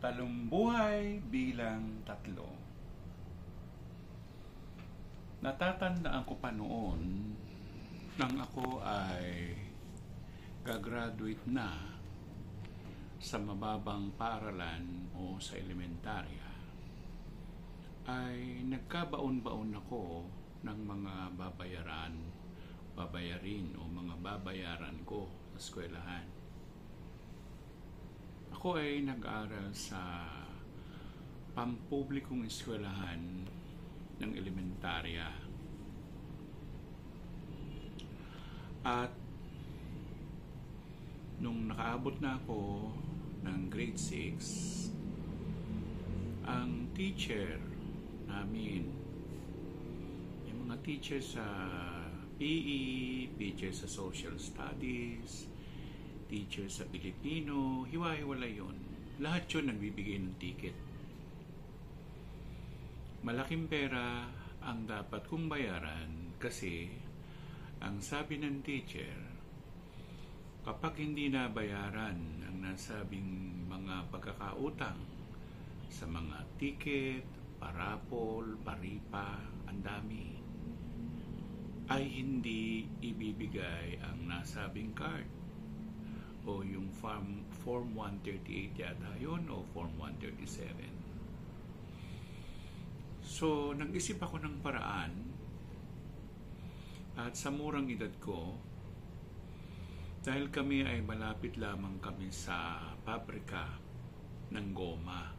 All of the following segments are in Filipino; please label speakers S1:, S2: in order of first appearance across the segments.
S1: Talumbuhay bilang tatlo. Natatandaan ko pa noon nang ako ay gagraduate na sa mababang paaralan o sa elementarya, ay nagkabaon-baon ako ng mga babayarin o mga babayaran ko sa eskwelahan. Ako ay nag-aral sa pampublikong eskwelahan ng elementarya. At nung nakaabot na ako ng grade 6, ang teacher namin, yung mga teacher sa PE, teacher sa Social Studies, teacher sa Pilipino, hiwa-hiwala yun. Lahat yun nagbibigay ng ticket. Malaking pera ang dapat kong bayaran kasi ang sabi ng teacher, kapag hindi nabayaran ang nasabing mga pagkakautang sa mga ticket, parapol, paripa, ang dami, ay hindi ibibigay ang nasabing card o yung Form 138 yata yun o Form 137. So, nag-isip ako ng paraan at sa murang edad ko, dahil kami ay malapit lamang kami sa pabrika ng goma.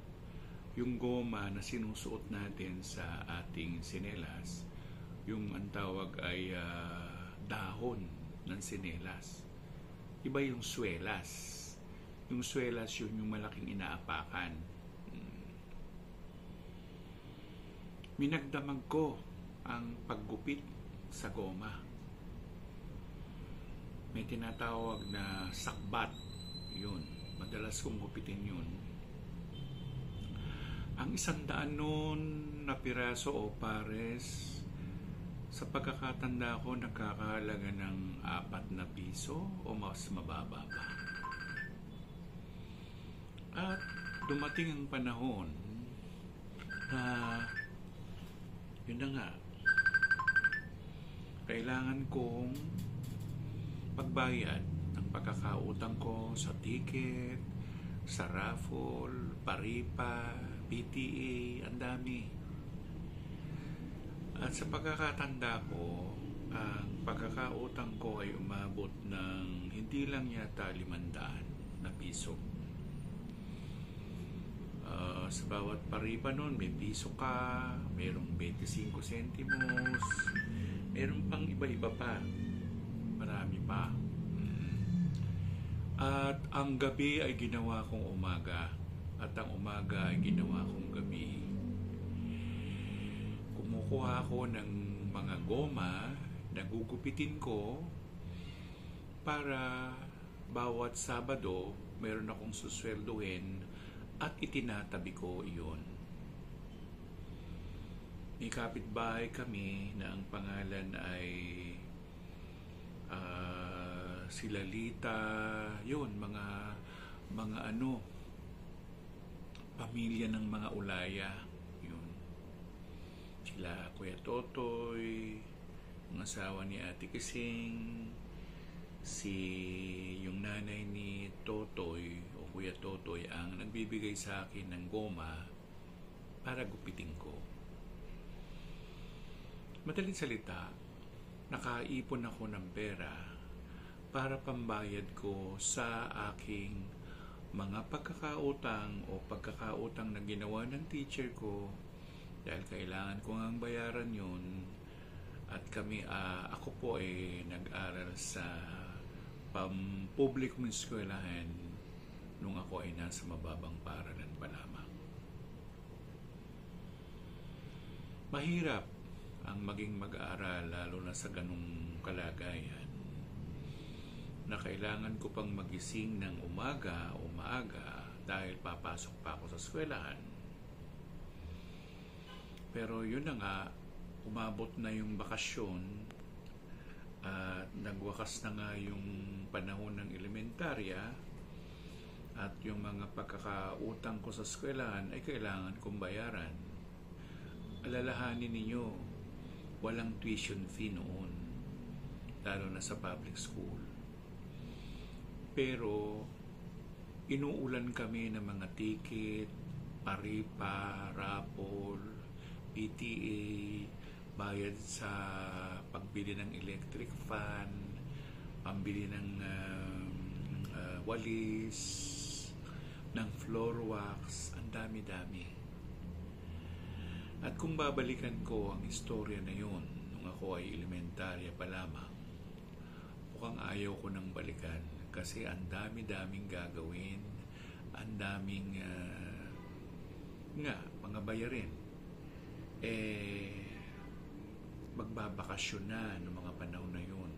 S1: Yung goma na sinusuot natin sa ating sinelas, yung ang tawag ay dahon ng sinelas. Iba yung swelas. Yung swelas yun yung malaking inaapakan. Minagdamag ko ang paggupit sa goma. May tinatawag na sakbat. Yun. Madalas kong gupitin yun. Ang 100 noon na piraso o pares, sa pagkakatanda ko, nakakahalaga ng 4 na piso o mas mababa pa. At dumating ang panahon na yun na nga, kailangan kong pagbayad ng pagkakautang ko sa ticket, sa raffle, paripa, PTA, ang dami. At sa pagkakatanda ko, ang pagkakautang ko ay umabot ng hindi lang yata 500 na piso. Sa bawat paripa nun, may piso ka, mayroong 25 centimos, mayroong pang iba-iba pa. Marami pa. At ang gabi ay ginawa kong umaga, at ang umaga ay ginawa kong gabi. Kumukuha ako ng mga goma, nagugupitin ko para bawat Sabado meron akong susweldohin at itinatabi ko iyon. May kapitbahay kami na ang pangalan ay si Lalita, yun, mga pamilya ng mga Ulaya, yun. Sila Kuya Totoy, ang asawa ni Ate Kising, yung nanay ni Totoy o Kuya Totoy ang nagbibigay sa akin ng goma para gupitin ko. Madaling salita, nakaipon ako ng pera para pambayad ko sa aking mga pagkakautang o pagkakautang na ginawa ng teacher ko dahil kailangan ko ngang bayaran yun. At ako po ay nag-aral sa pampublikong eskwelahan nung ako ay nasa mababang paaralan pa lamang. Mahirap ang maging mag-aaral lalo na sa ganung kalagayan na kailangan ko pang magising ng umaga o maaga dahil papasok pa ako sa eskwelahan. Pero yun na nga, umabot na yung bakasyon at nagwakas na nga yung panahon ng elementarya At yung mga pagkakautang ko sa eskwelahan ay kailangan kong bayaran. Alalahanin ninyo, walang tuition fee noon, lalo na sa public school. Pero inuulan kami ng mga ticket, paripa, raffle, PTA, bayad sa pagbili ng electric fan, pambili ng walis, ng floor wax, ang dami-dami. At kung babalikan ko ang istorya na yun, nung ako ay elementarya pa lamang, mukhang ayaw ko nang balikan kasi ang dami-daming gagawin, ang daming mga bayarin. Magbabakasyon na ng mga panahon na yun.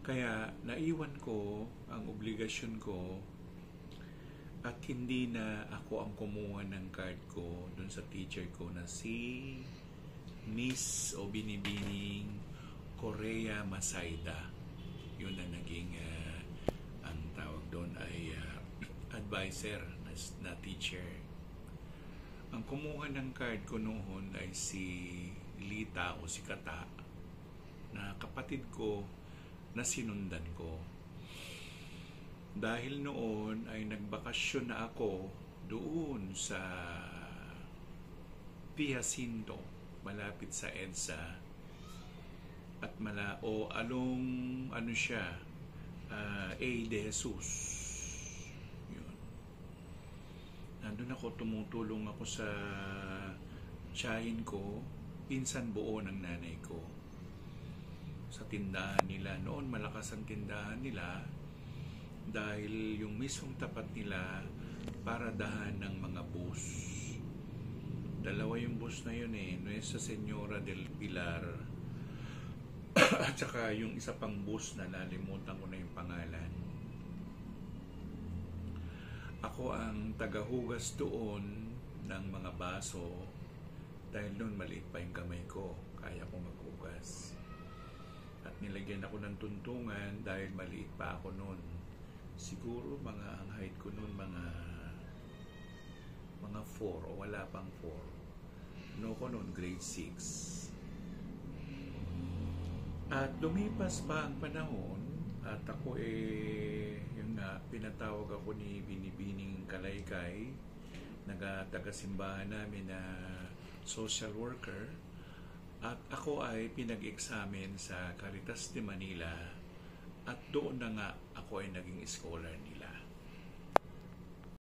S1: Kaya naiwan ko ang obligasyon ko at hindi na ako ang kumuha ng card ko dun sa teacher ko na si Miss o binibining Korea Masayda. Yun na naging ang tawag doon ay advisor na teacher. Ang kumuha ng card ko noon ay si Lita o si Kata na kapatid ko na sinundan ko. Dahil noon ay nagbakasyon na ako doon sa P. Jacinto, malapit sa EDSA at along A. de Jesus. Yun. Nandun ako, tumutulong ako sa tiyahin ko, pinsan buo ng nanay ko. Sa tindahan nila. Noon malakas ang tindahan nila dahil yung mismong tapat nila paradahan ng mga bus. Dalawa yung bus na yun Nuestra Señora del Pilar at saka yung isa pang bus na nalimutan ko na yung pangalan. Ako ang tagahugas doon ng mga baso dahil noon maliit pa yung kamay ko, kaya ko maghugas. At nilagyan ako ng tuntungan dahil maliit pa ako noon. Siguro ang height ko noon mga 4 o wala pang 4. No ko noon grade 6. At lumipas pa ang panahon at ako pinatawag ako ni Binibining Kalaykay, taga-simbahan namin na social worker, at ako ay pinag-examine sa Caritas de Manila at doon na nga ako ay naging scholar nila.